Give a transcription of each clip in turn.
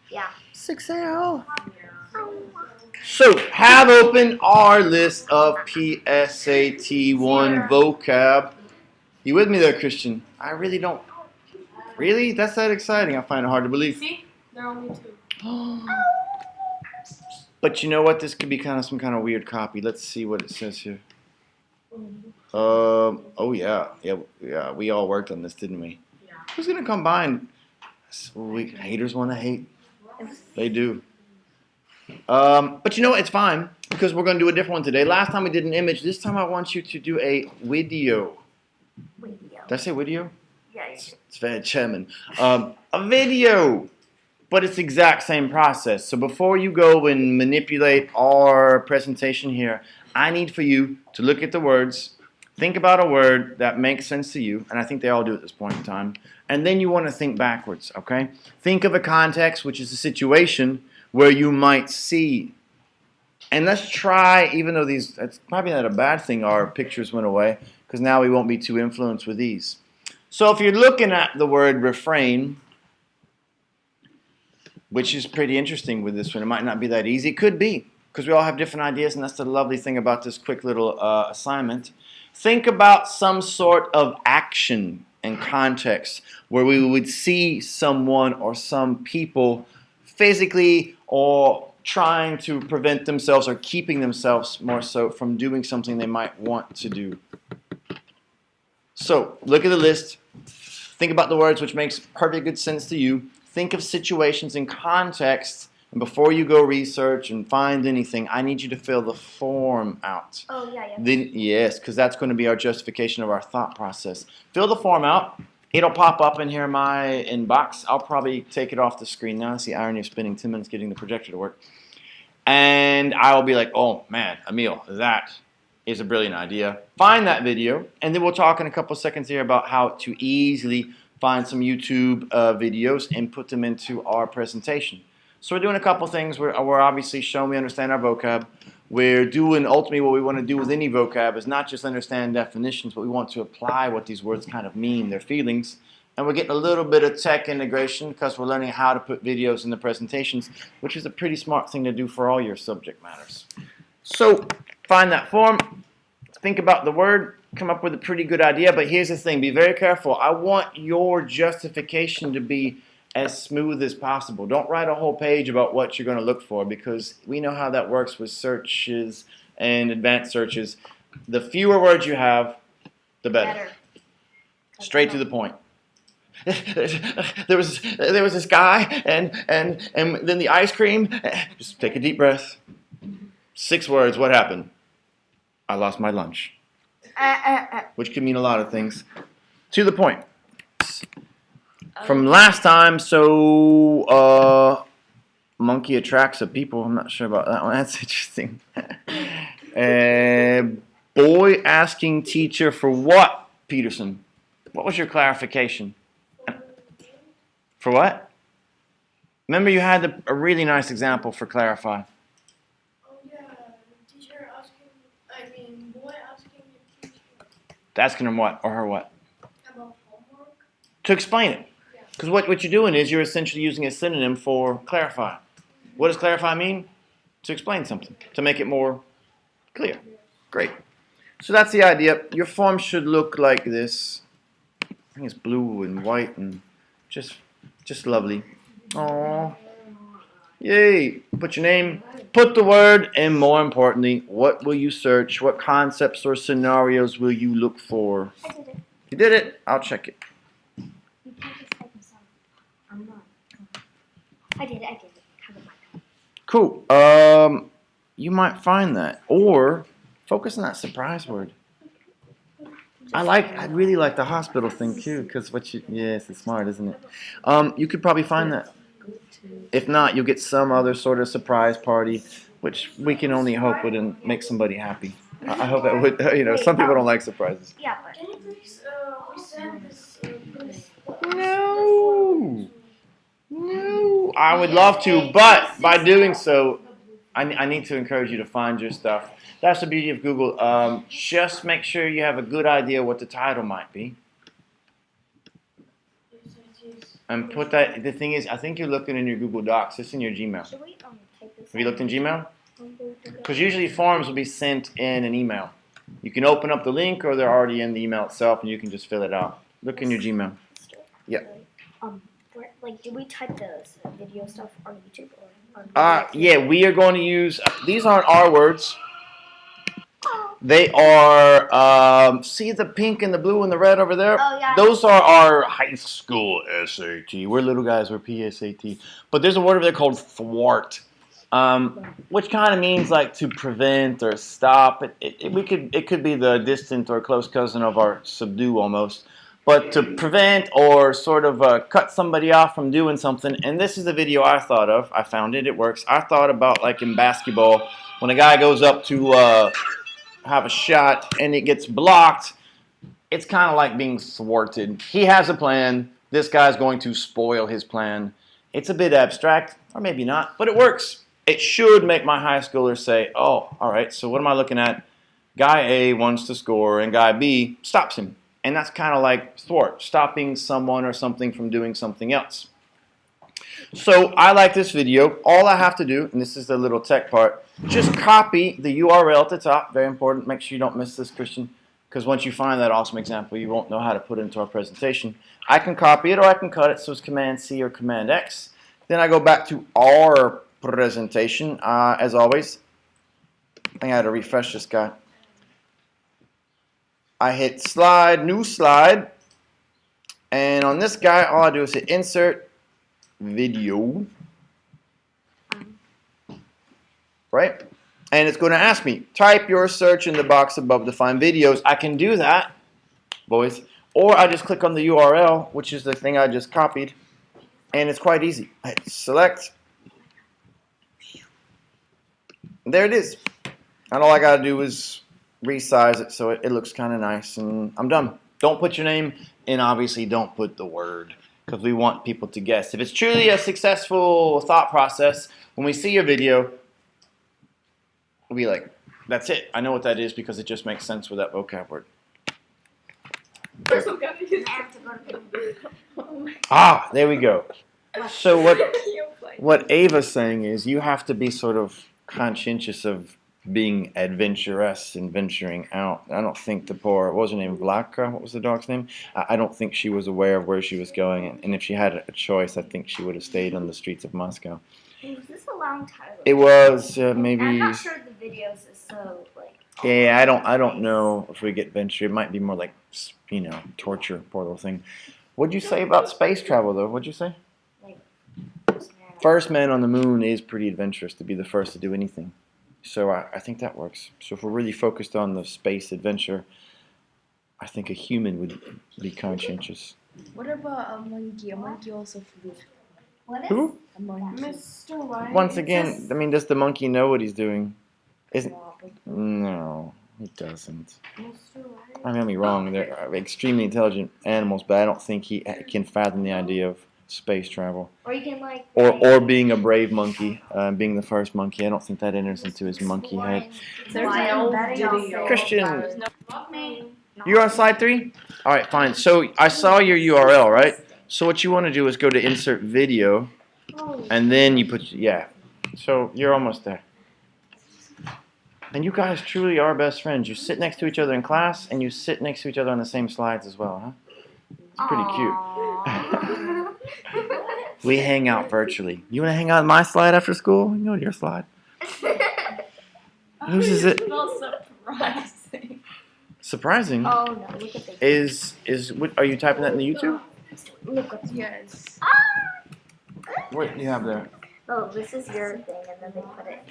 Yeah. 6L. So, have open our list of PSAT1 vocab. You with me there, Christian? I really don't. Really? That's that exciting. I find it hard to believe. See? There are only 2. But you know what? This could be kind of some kind of weird copy. Let's see what it says here. Oh yeah. We all worked on this, didn't we? Yeah. Who's gonna combine? Haters want to hate. They do. But you know what? It's fine because we're gonna do a different one today. Last time we did an image. This time I want you to do a video. Did I say video? Yeah. It's very German. A video. But it's the exact same process. So before you go and manipulate our presentation here, I need for you to look at the words, think about a word that makes sense to you, and I think they all do at this point in time, and then you want to think backwards, okay? Think of a context, which is a situation where you might see. And let's try, even though it's probably not a bad thing our pictures went away, because now we won't be too influenced with these. So if you're looking at the word refrain, which is pretty interesting with this one. It might not be that easy. It could be, because we all have different ideas, and that's the lovely thing about this quick little assignment. Think about some sort of action and context where we would see someone or some people physically or trying to prevent themselves or keeping themselves more so from doing something they might want to do. So, look at the list. Think about the words which makes perfect good sense to you. Think of situations in context, and before you go research and find anything, I need you to fill the form out. Oh, yeah. Then, yes, because that's going to be our justification of our thought process. Fill the form out. It'll pop up in here in my inbox. I'll probably take it off the screen now. I see irony of spending 10 minutes getting the projector to work. And I'll be like, oh, man, Emil, that is a brilliant idea. Find that video, and then we'll talk in a couple seconds here about how to easily find some YouTube videos and put them into our presentation. So we're doing a couple things. We're obviously showing we understand our vocab. We're doing ultimately what we want to do with any vocab is not just understand definitions, but we want to apply what these words kind of mean, their feelings. And we're getting a little bit of tech integration because we're learning how to put videos in the presentations, which is a pretty smart thing to do for all your subject matters. So find that form. Think about the word. Come up with a pretty good idea, but here's the thing, be very careful. I want your justification to be as smooth as possible. Don't write a whole page about what you're going to look for, because we know how that works with searches and advanced searches. The fewer words you have, the better. Straight to the point. There was this guy and then the ice cream. Just take a deep breath. 6 words, what happened? I lost my lunch. Which can mean a lot of things. To the point. From last time, so monkey attracts a people. I'm not sure about that one. That's interesting. Boy asking teacher for what, Peterson? What was your clarification? For what? Remember you had a really nice example for clarify. Boy asking the teacher. Asking him what? Or her what? About homework. To explain it. Because what you're doing is you're essentially using a synonym for clarify. What does clarify mean? To explain something. To make it more clear. Great. So that's the idea. Your form should look like this. I think it's blue and white and just lovely. Aww. Yay. Put your name, put the word, and more importantly, what will you search? What concepts or scenarios will you look for? I did it. You did it? I'll check it. You can't just type this out. I'm not. I did it. Cool. You might find that. Or focus on that surprise word. I really like the hospital thing too, because yes, it's smart, isn't it? You could probably find that. If not, you'll get some other sort of surprise party, which we can only hope would make somebody happy. I hope that would, some people don't like surprises. Yeah, but Can you please resend this? No, I would love to, but by doing so, I need to encourage you to find your stuff. That's the beauty of Google. Just make sure you have a good idea what the title might be. And put that. The thing is, I think you're looking in your Google Docs. It's in your Gmail. Should we type this? Have you looked in Gmail? Because usually forms will be sent in an email. You can open up the link, or they're already in the email itself, and you can just fill it out. Look in your Gmail. Yeah. Like, do we type the video stuff on YouTube or on? Yeah, we are going to use. These aren't our words. They are. See the pink and the blue and the red over there. Oh yeah. Those are our high school SAT. We're little guys. We're PSAT. But there's a word over there called thwart. Which kind of means like to prevent or stop. It could be the distant or close cousin of our subdue almost, but to prevent or sort of cut somebody off from doing something. And this is a video I thought of. I found it. It works. I thought about like in basketball when a guy goes up to have a shot and it gets blocked. It's kind of like being thwarted. He has a plan. This guy's going to spoil his plan. It's a bit abstract, or maybe not, but it works. It should make my high schoolers say, oh, all right, so what am I looking at? Guy A wants to score, and guy B stops him. And that's kind of like thwart, stopping someone or something from doing something else. So I like this video. All I have to do, and this is the little tech part, just copy the URL at the top. Very important. Make sure you don't miss this, Christian, because once you find that awesome example, you won't know how to put it into our presentation. I can copy it or I can cut it, so it's Command-C or Command-X. Then I go back to our presentation, as always. I think I had to refresh this guy. I hit slide, new slide, and on this guy, all I do is hit insert video, right? And it's going to ask me, type your search in the box above to find videos. I can do that, boys, or I just click on the URL, which is the thing I just copied, and it's quite easy. I hit select. There it is. And all I got to do is resize it so it looks kind of nice, and I'm done. Don't put your name, and obviously don't put the word, because we want people to guess. If it's truly a successful thought process, when we see your video, we'll be like, that's it. I know what that is because it just makes sense with that vocab word. Ah, there we go. So what Ava's saying is you have to be sort of conscientious of being adventurous and venturing out. I don't think the poor, what was her name, Vlaka? What was the dog's name? I don't think she was aware of where she was going, and if she had a choice, I think she would have stayed on the streets of Moscow. Was this a long time ago? It was maybe. I'm not sure the videos is so like. Yeah, I don't know if we get venture. It might be more like, you know, torture, poor little thing. What'd you say about space travel though? What'd you say? Like, First man on the moon is pretty adventurous to be the first to do anything. So I think that works. So if we're really focused on the space adventure, I think a human would be conscientious. What about a monkey? A monkey also flew. What is? Who? A monkey. Mr. White. Once again, I mean, does the monkey know what he's doing? Isn't? No, he doesn't. Mr. White. Don't get me wrong, they're extremely intelligent animals, but I don't think he can fathom the idea of space travel. Or you can like. Or being a brave monkey, being the first monkey. I don't think that enters into his monkey head. There's Why no betting on video. Christian, Me. you're on slide 3? All right, fine. So I saw your URL, right? So what you want to do is go to insert video, and then you put, yeah. So you're almost there. And you guys truly are best friends. You sit next to each other in class, and you sit next to each other on the same slides as well, huh? It's pretty cute. We hang out virtually. You want to hang out on my slide after school? You go to your slide. Whose is it? Surprising. Surprising. Oh no! Look at this. Are you typing that in the YouTube? Look at this. Yes. What do you have there? Oh, this is your thing, and then they put it.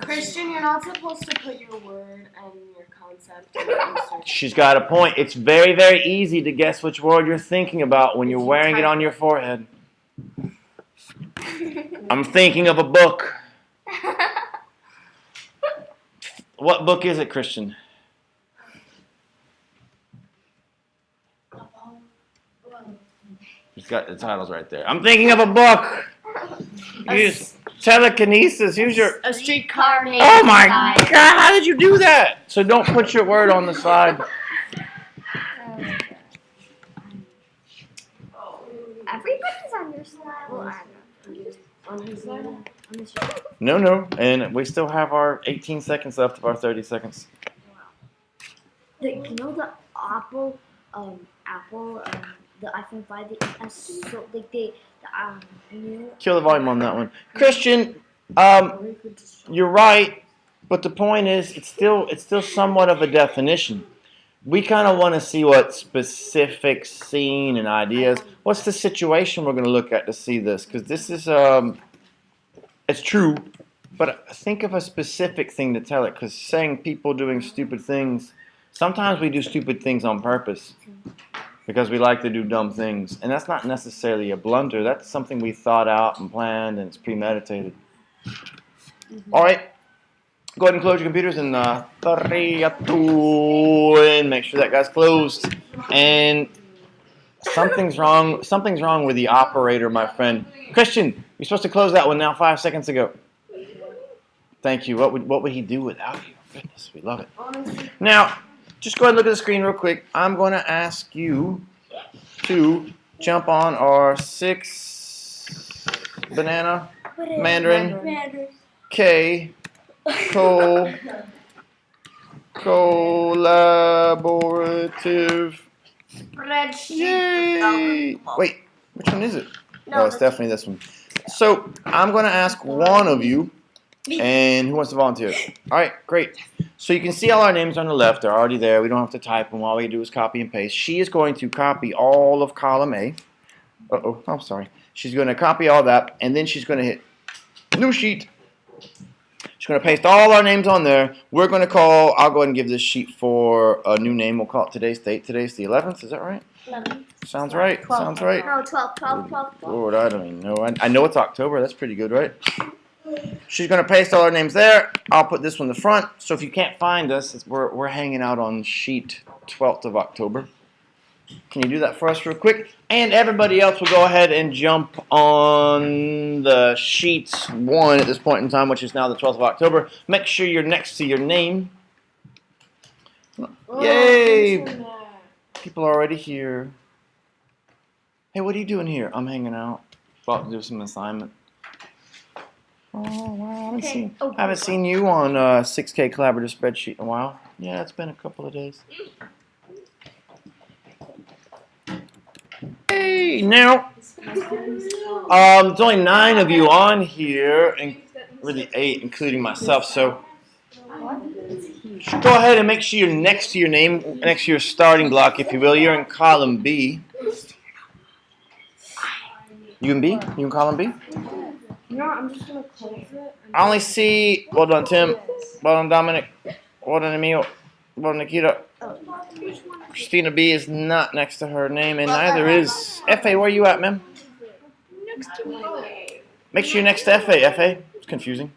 Christian, you're not supposed to put your word and your concept in the insert. She's got a point. It's very, very easy to guess which word you're thinking about when you're wearing it on your forehead. I'm thinking of a book. What book is it, Christian? It's got the titles right there. I'm thinking of a book. Use telekinesis. Use your. A streetcar named. Oh my God! How did you do that? So don't put your word on the side. Everybody your slide? Well, I don't know. On his side? On this side. No. And we still have our 18 seconds left of our 30 seconds. You know the Apple, the iPhone 5, they are so like the new. Kill the volume on that one. Christian, you're right, but the point is, it's still somewhat of a definition. We kind of want to see what specific scene and ideas. What's the situation we're going to look at to see this? Because this is it's true, but think of a specific thing to tell it. Because saying people doing stupid things, sometimes we do stupid things on purpose because we like to do dumb things, and that's not necessarily a blunder. That's something we thought out and planned, and it's premeditated. All right. Go ahead and close your computers in 3, 2, and make sure that guy's closed. And something's wrong. Something's wrong with the operator, my friend. Christian, you're supposed to close that one now 5 seconds ago. Thank you. What would he do without you? Goodness, we love it. Now, just go ahead and look at the screen real quick. I'm going to ask you to jump on our 6 banana Mandarin K. Collaborative. Yay! Wait, which one is it? Oh, it's definitely this one. So I'm going to ask one of you, and who wants to volunteer? All right, great. So you can see all our names on the left. They're already there. We don't have to type them. All we do is copy and paste. She is going to copy all of column A. Oh, sorry. She's going to copy all that, and then she's going to hit new sheet. She's going to paste all our names on there. I'll go ahead and give this sheet for a new name. We'll call it today's date. Today's the 11th. Is that right? 11. Sounds right. 12. Sounds right. No, 12. Lord, I don't even know. I know it's October. That's pretty good, right? She's going to paste all our names there. I'll put this one in the front. So if you can't find us, we're hanging out on sheet 12th of October. Can you do that for us real quick? And everybody else will go ahead and jump on the sheet 1 at this point in time, which is now the 12th of October. Make sure you're next to your name. Yay! People are already here. Hey, what are you doing here? I'm hanging out. About to do some assignment. Oh, wow. I haven't seen you on 6K Collaborative Spreadsheet in a while. Yeah, it's been a couple of days. Hey, now, there's only 9 of you on here, and really 8, including myself, so go ahead and make sure you're next to your name, next to your starting block, if you will. You're in column B. You in B? You in column B? No, I'm just gonna close it. I only see, well done, Tim. Well done, Dominic. Well done, Emil. Well done, Nikita. Christina B is not next to her name, and neither is F.A. Where are you at, ma'am? Next to me. Make sure you're next to F.A. F.A. It's confusing.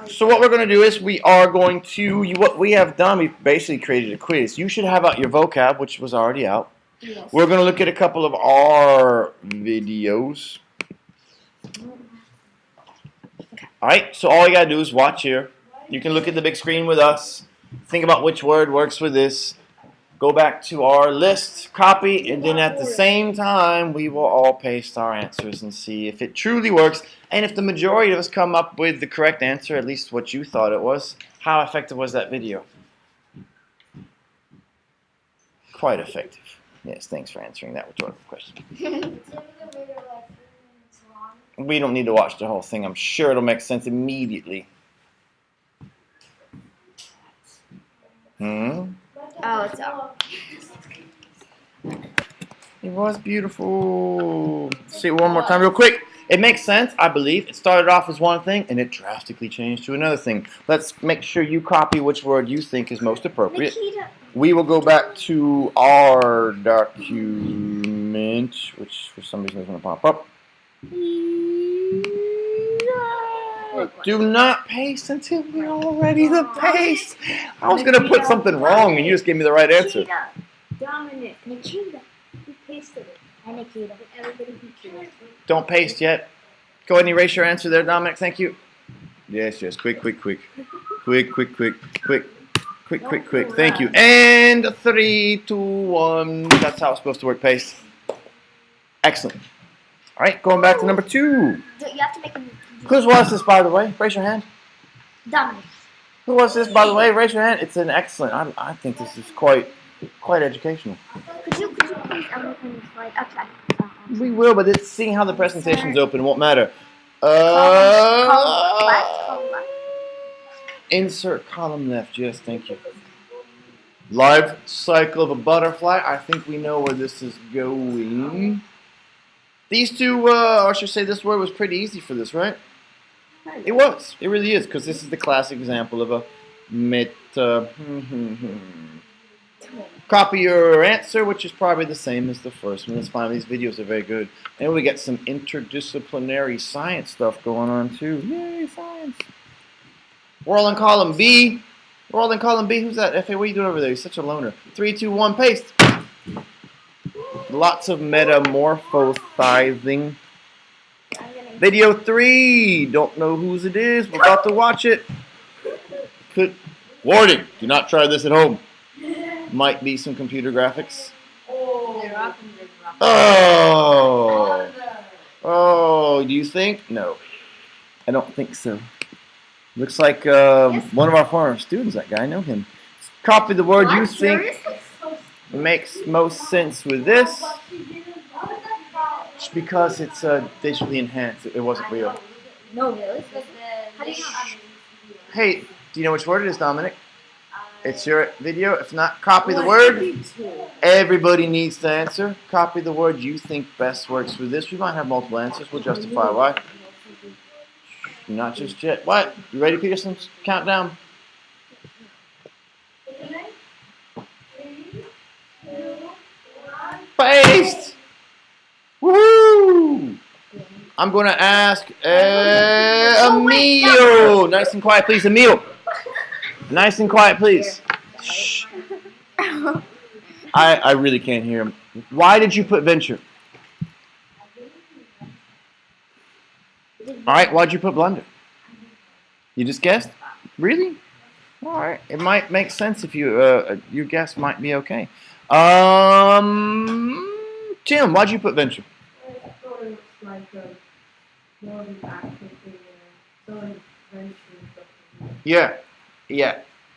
So what we're going to do is we are going to, what we have done, we've basically created a quiz. You should have out your vocab, which was already out. Yes. We're going to look at a couple of our videos. Alright, so all you got to do is watch here. You can look at the big screen with us. Think about which word works with this. Go back to our list, copy, and then at the same time, we will all paste our answers and see if it truly works. And if the majority of us come up with the correct answer, at least what you thought it was, how effective was that video? Quite effective. Yes, thanks for answering that rhetorical question. We don't need to watch the whole thing. I'm sure it'll make sense immediately. Oh, it's out. It was beautiful. See it one more time real quick. It makes sense, I believe. It started off as one thing, and it drastically changed to another thing. Let's make sure you copy which word you think is most appropriate. Nikita. We will go back to our document, which for some reason is going to pop up. Do not paste until we're all ready to paste. I was going to put something wrong, and you just gave me the right answer. Nikita. Dominic. Nikita. Who pasted it? And Nikita. Everybody who cares. Don't paste yet. Go ahead and erase your answer there, Dominic. Thank you. Yes, yes. Quick. Quick. Thank you. And 3, 2, 1. That's how it's supposed to work. Paste. Excellent. All right, going back to number 2. You have to make a. Whose was this, by the way? Raise your hand. Dominic. Who was this, by the way? Raise your hand. It's an excellent. I think this is quite educational. Could you please make a slide upside? We will, but it's seeing how the presentation's open. It won't matter. Column left. Insert column left. Yes, thank you. Life cycle of a butterfly. I think we know where this is going. These two, or I should say this word was pretty easy for this, right? It was. It really is, because this is the classic example of a meta. Copy your answer, which is probably the same as the first one. It's fine. These videos are very good. And we get some interdisciplinary science stuff going on, too. Yay, science. We're all in column B. We're all in column B. Who's that? F.A., what are you doing over there? You're such a loner. 3, 2, 1, paste. Lots of metamorphosizing. Video 3. Don't know whose it is. We're about to watch it. Warning. Do not try this at home. Might be some computer graphics. Oh. Oh, do you think? No. I don't think so. Looks like one of our former students, that guy. I know him. Copy the word you think makes most sense with this. Just because it's digitally enhanced. It wasn't real. No, really? How do you know? Hey, do you know which word it is, Dominic? It's your video. If not, copy the word. Everybody needs to answer. Copy the word you think best works for this. We might have multiple answers. We'll justify why. Not just yet. What? You ready, Peterson? Countdown. Paste! Woohoo! I'm going to ask Emil. Nice and quiet, please. Emil. Nice and quiet, please. Shh. I really can't hear him. Why did you put venture? All right, why'd you put blunder? You just guessed? Really? All right. It might make sense if you your guess might be okay. Tim, why'd you put venture? Yeah.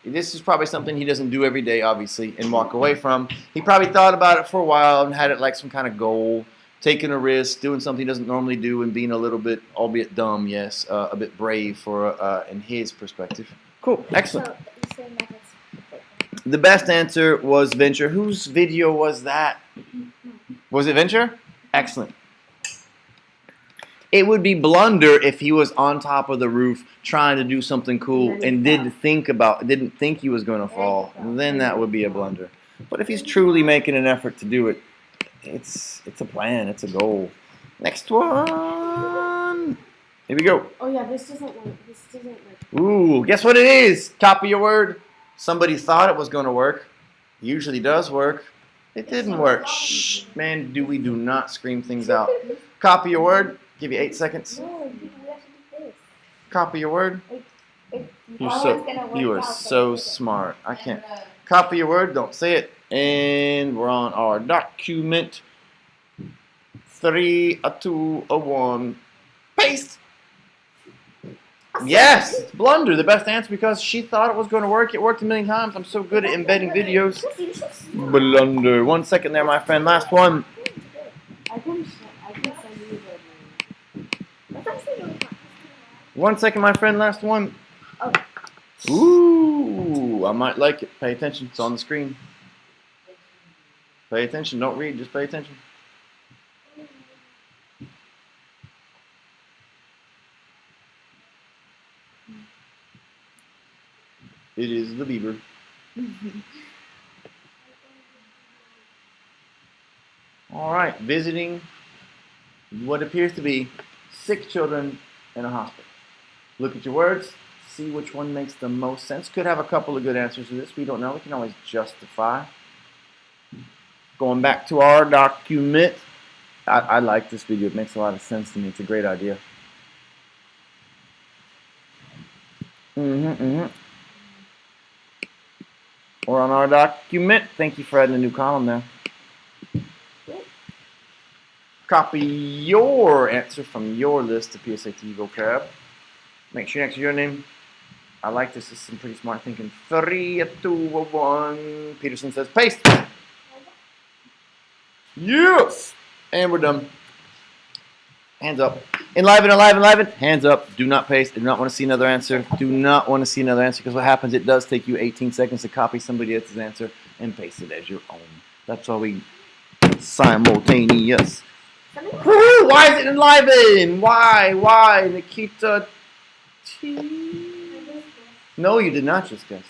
This is probably something he doesn't do every day, obviously, and walk away from. He probably thought about it for a while and had it like some kind of goal, taking a risk, doing something he doesn't normally do, and being a little bit, albeit dumb, yes, a bit brave for in his perspective. Cool, excellent. The best answer was venture. Whose video was that? Was it venture? Excellent. It would be blunder if he was on top of the roof trying to do something cool and didn't think he was going to fall. Then that would be a blunder. But if he's truly making an effort to do it, it's a plan. It's a goal. Next one. Here we go. Oh yeah, this doesn't work. This doesn't work. Ooh, guess what it is? Copy your word. Somebody thought it was going to work. Usually does work. It didn't work. Shh, man, do not scream things out. Copy your word. Give you 8 seconds. Copy your word. You are so smart. I can't. Copy your word. Don't say it. And we're on our document. 3, 2, 1. Paste. Yes, it's blunder. The best answer because she thought it was going to work. It worked a million times. I'm so good at embedding videos. Blunder. 1 second there, my friend. Last one. I can send you the 1 second, my friend. Last one. Oh. Ooh, I might like it. Pay attention. It's on the screen. Pay attention. Don't read. Just pay attention. It is the beaver. All right, visiting what appears to be 6 children in a hospital. Look at your words, see which one makes the most sense. Could have a couple of good answers to this. We don't know. We can always justify. Going back to our document. I like this video. It makes a lot of sense to me. It's a great idea. We're on our document. Thank you for adding a new column there. copy your answer from your list of PSAT vocab. Make sure next to your name. I like this. This is some pretty smart thinking. 3, 2, 1. Peterson says paste. Yes! And we're done. Hands up. Enliven, enliven, enliven. Hands up. Do not paste. I do not want to see another answer. Do not want to see another answer because what happens, it does take you 18 seconds to copy somebody else's answer and paste it as your own. That's why we simultaneous. Woo! Why is it enliven? Why? Nikita T. No, you did not just guess.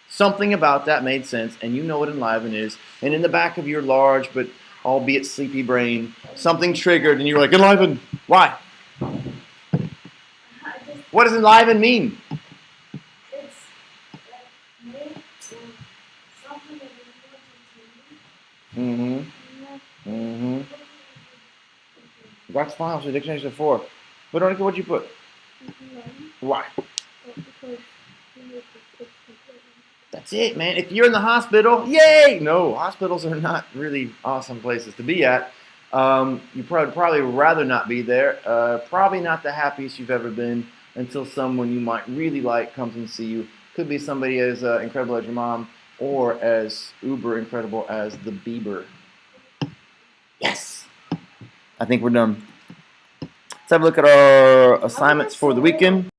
Something about that made sense, and you know what enliven is. And in the back of your large but albeit sleepy brain, something triggered, and you were like, enliven. Why? What does enliven mean? It's like made to something that is important to you. That's fine. So dictionary said 4. But Veronica, what'd you put? Why? Because you need to fix it. That's it, man. If you're in the hospital, yay! No, hospitals are not really awesome places to be at. You probably rather not be there. Probably not the happiest you've ever been until someone you might really like comes and see you. Could be somebody as incredible as your mom or as uber incredible as the Bieber. Yes! I think we're done. Let's have a look at our assignments for the weekend.